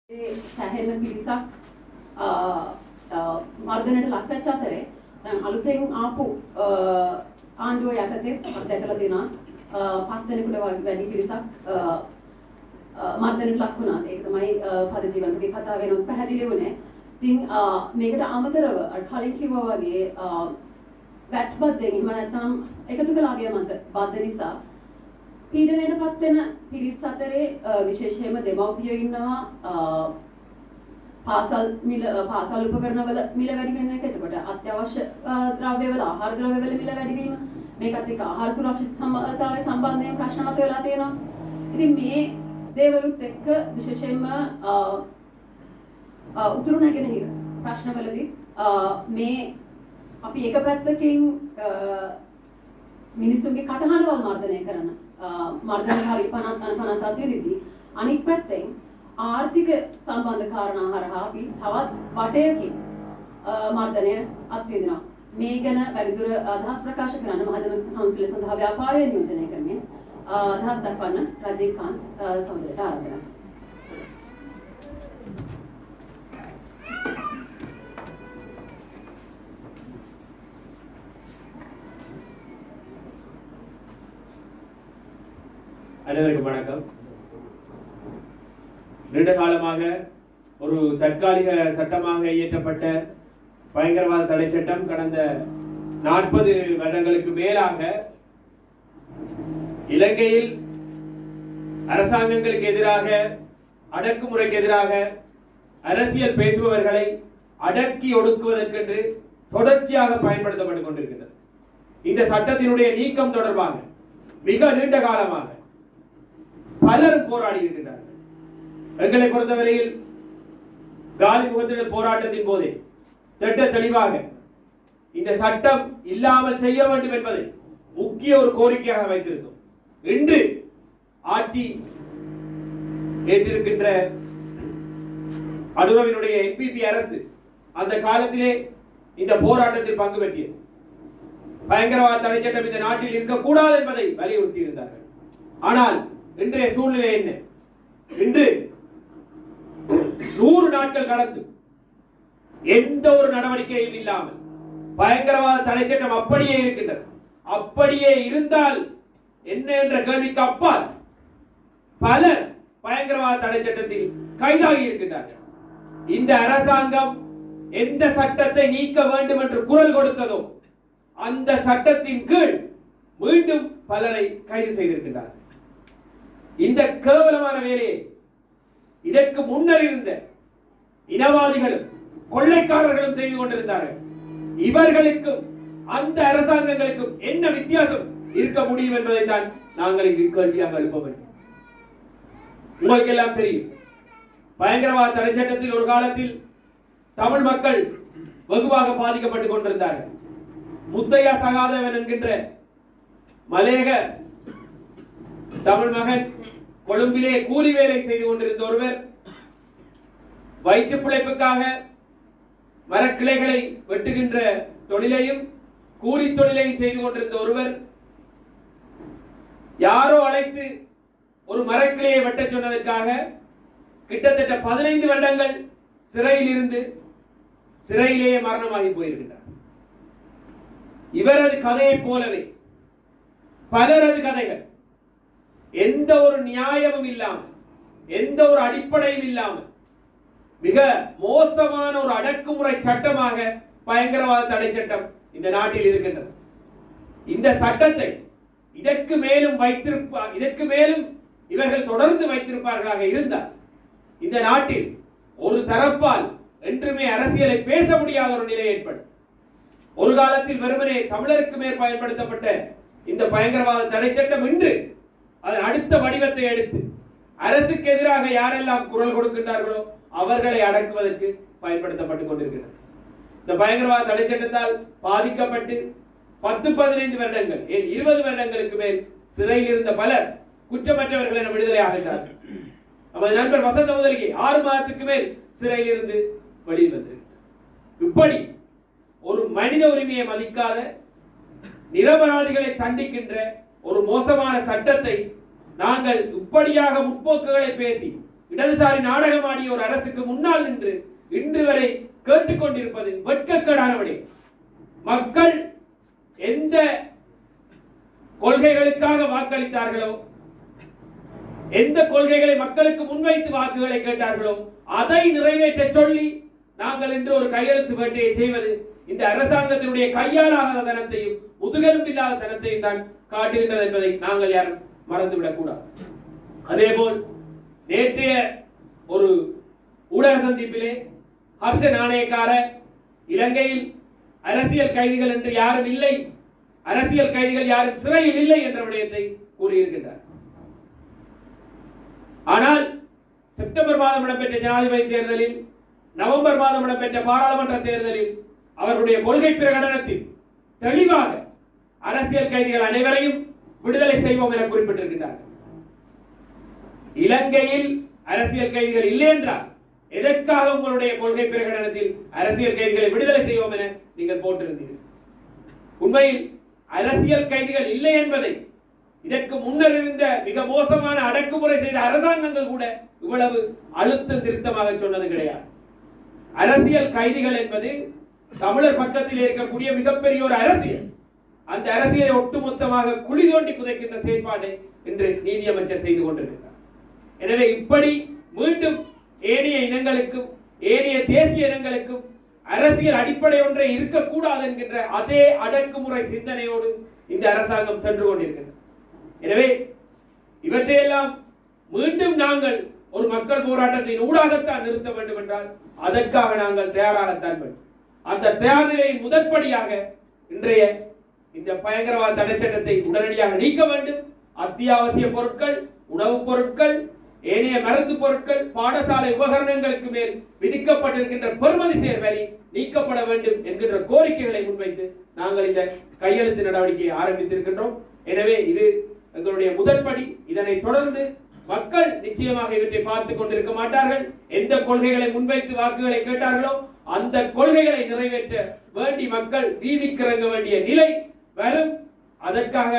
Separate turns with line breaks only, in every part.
සැහෙන පිරිසක් මර්ධනයට ලක් වෙච්ච අතරේ දැන් අලුතෙන් ආපු ආණ්ඩුව යටතේ අපි දැකලා තියෙනවා 5 දෙනෙකුට වැඩි පිරිසක් මර්ධනයට ලක් වුණා. ඒක තමයි පද ජීවන්තගේ කතාව වෙනුත් පැහැදිලි වුණේ. ඉතින් මේකට අමතරව කලින් කිව්වා වගේ වැට් බද්දෙන් එහෙම නැත්නම් එකතු කළාගේ මත බද්ද නිසා පීඩනයටපත් වෙන පිරිස් අතරේ විශේෂයෙන්ම දෙමව්පියෝ ඉන්නවා පාසල් උපකරණ වල මිල වැඩි වෙන එක. එතකොට අත්‍යවශ්‍ය ද්‍රව්‍ය වල ආහාර ද්‍රව්‍ය වල මිල වැඩි වීම මේකත් එක්ක ආහාර සුරක්ෂිතතාවය සම්බන්ධයෙන් ප්‍රශ්න මතුවලා තියෙනවා. ඉතින් මේ දේවලුත් එක්ක විශේෂයෙන්ම උතුරු නැගෙනහිර ප්‍රශ්නවලදී මේ අපි එක පැත්තකින් මිනිස්සුන්ගේ කටහඬවල් මර්ධනය කරන මර්ධන හරි 50 අතරිදී අනික් පැත්තෙන් ආර්ථික සම්බන්ධ කාරණා හරහා අපි තවත් වටයකින් මර්ධනය අත්විඳිනවා. මේ ගැන වැඩිදුර අදහස් ප්‍රකාශ කරන්න මහජන කවුන්සිලය සඳහා ව්‍යාපාරය නියෝජනය කරමින් අදහස් දක්වන්න රජීව් කාන්ත් සහෝදරයට ආරාධනා.
அனைவருக்கும் வணக்கம். நீண்ட காலமாக ஒரு தற்காலிக சட்டமாக இயற்றப்பட்ட பயங்கரவாத தடை சட்டம் கடந்த 40 வருடங்களுக்கு மேலாக இலங்கையில் அரசாங்கங்களுக்கு எதிராக அடக்குமுறைக்கு எதிராக அரசியல் பேசுபவர்களை அடக்கி ஒடுக்குவதற்கென்று தொடர்ச்சியாக பயன்படுத்தப்பட்டுக் கொண்டிருக்கிறது. இந்த சட்டத்தினுடைய நீக்கம் தொடர்பாக மிக நீண்ட காலமாக பலர் போராடி இருக்கின்றார்கள். எங்களை பொறுத்தவரையில் காலி முகத்திடல் போராட்டத்தின் போதே திட்ட தெளிவாக இந்த சட்டம் இல்லாமல் செய்ய வேண்டும் என்பதை முக்கிய ஒரு கோரிக்கையாக வைத்திருந்தோம். இன்று ஆட்சி ஏற்றிருக்கின்ற அனுரவினுடைய என்பிபி அரசு அந்த காலத்திலே இந்த போராட்டத்தில் பங்கு பெற்றியது. பயங்கரவாத தடை சட்டம் இந்த நாட்டில் இருக்கக்கூடாது என்பதை வலியுறுத்தி இருந்தார்கள். ஆனால் இன்றைய சூழ்நிலை என்ன? இன்று 100 நாட்கள் கடந்து எந்த ஒரு நடவடிக்கையும் இல்லாமல் பயங்கரவாத தடை சட்டம் அப்படியே இருக்கின்றது. அப்படியே இருந்தால் என்ன என்ற கேள்விக்கு அப்பால் பலர் பயங்கரவாத தடை சட்டத்தில் கைதாகி இருக்கின்றார்கள். இந்த அரசாங்கம் எந்த சட்டத்தை நீக்க வேண்டும் என்று குரல் கொடுத்ததோ அந்த சட்டத்தின் கீழ் மீண்டும் பலரை கைது செய்திருக்கின்றார்கள். இந்த கேவலமான வேலையை இதற்கு முன்னர் இருந்த இனவாதிகளும் கொள்ளைக்காரர்களும் செய்து கொண்டிருந்தார்கள். இவர்களுக்கும் அந்த அரசாங்கங்களுக்கும் என்ன வித்தியாசம் இருக்க முடியும் என்பதை தான் நாங்கள் இங்கு கேள்வியாக எழுப்ப வேண்டும். உங்களுக்கு எல்லாம் தெரியும், பயங்கரவாத தடை சட்டத்தில் ஒரு காலத்தில் தமிழ் மக்கள் வெகுவாக பாதிக்கப்பட்டுக் கொண்டிருந்தார்கள். முத்தையா சகாதேவன் என்கின்ற மலேக தமிழ் மகன் கொழும்பிலே கூலி வேலை செய்து கொண்டிருந்த ஒருவர், வயிற்று பிழைப்புக்காக மரக்கிளைகளை வெட்டுகின்ற தொழிலையும் கூலி தொழிலையும் செய்து கொண்டிருந்த ஒருவர் யாரோ அழைத்து ஒரு மரக்கிளையை வெட்ட சொன்னதற்காக கிட்டத்தட்ட 15 வருடங்கள் சிறையில் இருந்து சிறையிலேயே மரணமாகி போயிருக்கிறார். இவரது கதையை போலவே பலரது கதைகள் எந்த ஒரு நியாயமும் இல்லாமல் எந்த ஒரு அடிப்படையும் இல்லாமல் மிக மோசமான ஒரு அடக்குமுறை சட்டமாக பயங்கரவாத தடை சட்டம் இந்த நாட்டில் இருக்கின்றது. இந்த சட்டத்தை இதற்கு மேலும் இவர்கள் தொடர்ந்து வைத்திருப்பார்களாக இருந்தால் இந்த நாட்டில் ஒரு தரப்பால் என்றுமே அரசியலை பேச முடியாத ஒரு நிலை ஏற்படும். ஒரு காலத்தில் வெறுமனே தமிழருக்கு மேல் பயன்படுத்தப்பட்ட இந்த பயங்கரவாத தடை சட்டம் இன்று அதன் அடுத்த வடிவத்தை எடுத்து அரசுக்கு எதிராக யாரெல்லாம் குரல் கொடுக்கின்றார்களோ அவர்களை அடக்குவதற்கு பயன்படுத்தப்பட்டுக் கொண்டிருக்கிறது. இந்த பயங்கரவாத தடை சட்டத்தால் பாதிக்கப்பட்டு 10-15 வருடங்கள் 20 வருடங்களுக்கு மேல் சிறையில் இருந்த பலர் குற்றமற்றவர்கள் என விடுதலை ஆகின்றார்கள். நமது நண்பர் வசந்த முதலிகை 6 மாதத்துக்கு மேல் சிறையில் இருந்து வெளியில் வந்திருக்கிறார். இப்படி ஒரு மனித உரிமையை மதிக்காத நிரபராதிகளை தண்டிக்கின்ற ஒரு மோசமான சட்டத்தை நாங்கள் இப்படியாக முற்போக்குகளை பேசி இடதுசாரி நாடகமாடிய ஒரு அரசுக்கு முன்னால் நின்று இன்று வரை கேட்டுக்கொண்டிருப்பது வெட்கக்கேடான விடயம். மக்கள் எந்த கொள்கைகளுக்காக வாக்களித்தார்களோ, எந்த கொள்கைகளை மக்களுக்கு முன்வைத்து வாக்குகளை கேட்டார்களோ அதை நிறைவேற்ற சொல்லி நாங்கள் இன்று ஒரு கையெழுத்து வேட்டையை செய்வது இந்த அரசாங்கத்தினுடைய கையாளாத தனத்தையும் முதுகெலும்பில்லாத தனத்தையும் தான் காட்டுகின்றது என்பதை நாங்கள் யாரும் மறந்துவிடக் கூடாது. அதேபோல் நேற்றைய ஒரு ஊடக சந்திப்பிலே ஹர்ஷ நாணயக்கார இலங்கையில் அரசியல் கைதிகள் என்று யாரும் இல்லை, அரசியல் கைதிகள் யாரும் சிறையில் இல்லை என்ற விடயத்தை கூறியிருக்கின்றார். ஆனால் செப்டம்பர் மாதம் இடம்பெற்ற ஜனாதிபதி தேர்தலில், நவம்பர் மாதம் இடம்பெற்ற பாராளுமன்ற தேர்தலில் அவர்களுடைய கொள்கை பிரகடனத்தில் தெளிவாக அரசியல் கைதிகள் அனைவரையும் விடுதலை செய்வோம் என குறிப்பிட்டிருக்கிறார். இலங்கையில் அரசியல் கைதிகள் இல்லை என்றால் எதற்காக உங்களுடைய கொள்கை பிரகடனத்தில் அரசியல் கைதிகளை விடுதலை செய்வோம் என நீங்கள் போட்டிருந்தீர்கள்? உண்மையில் அரசியல் கைதிகள் இல்லை என்பதை இதற்கு முன்னர் இருந்த மிக மோசமான அடக்குமுறை செய்த அரசாங்கங்கள் கூட இவ்வளவு அழுத்தம் திருத்தமாக சொன்னது கிடையாது. அரசியல் கைதிகள் என்பது தமிழர் பக்கத்தில் இருக்கக்கூடிய மிகப்பெரிய ஒரு அரசியல். அந்த அரசியலை ஒட்டுமொத்தமாக குழி தோண்டி புதைக்கின்ற செயற்பாட்டை இன்று நீதியமைச்சர் செய்து கொண்டிருக்கிறார். எனவே இப்படி மீண்டும் ஏனைய இனங்களுக்கும் ஏனைய தேசிய இனங்களுக்கும் அரசியல் அடிப்படை ஒன்றை இருக்கக்கூடாது என்கின்ற அதே அடக்குமுறை சிந்தனையோடு இந்த அரசாங்கம் சென்று கொண்டிருக்கிறது. எனவே இவற்றையெல்லாம் மீண்டும் நாங்கள் ஒரு மக்கள் போராட்டத்தின் ஊடாகத்தான் நிறுத்த வேண்டும் என்றால் அதற்காக நாங்கள் தயாராகத்தான் வேண்டும். அந்த தயார் நிலையின் முதற்படியாக இன்றைய இந்த பயங்கரவாத தடை சட்டத்தை உடனடியாக நீக்க வேண்டும். அத்தியாவசிய பொருட்கள், உணவுப் பொருட்கள், ஏனைய மருந்து பொருட்கள், பாடசாலை உபகரணங்களுக்கு மேல் விதிக்கப்பட்டிருக்கின்ற பெறுமதி சேர் வரி நீக்கப்பட வேண்டும் என்கின்ற கோரிக்கைகளை முன்வைத்து நாங்கள் இந்த கையெழுத்து நடவடிக்கையை ஆரம்பித்திருக்கின்றோம். எனவே இது எங்களுடைய முதற்படி. இதனை தொடர்ந்து மக்கள் நிச்சயமாக இவற்றை பார்த்துக் கொண்டிருக்க மாட்டார்கள். எந்த கொள்கைகளை முன்வைத்து வாக்குகளை கேட்டார்களோ அந்த கொள்கைகளை நிறைவேற்ற வேண்டி மக்கள் வீதிக்கு இறங்க வேண்டிய நிலை வரும். அதற்காக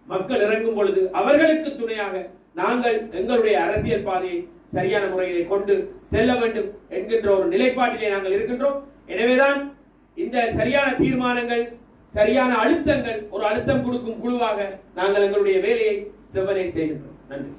மக்கள் இறங்கும் பொழுது அவர்களுக்கு துணையாக நாங்கள் எங்களுடைய அரசியல் பாதையை சரியான முறையிலே கொண்டு செல்ல வேண்டும் என்கின்ற ஒரு நிலைப்பாட்டிலே நாங்கள் இருக்கின்றோம். எனவேதான் இந்த சரியான தீர்மானங்கள், சரியான அழுத்தங்கள், ஒரு அழுத்தம் கொடுக்கும் குழுவாக நாங்கள் எங்களுடைய வேலையை செவ்வனே செய்கின்றோம். நன்றி.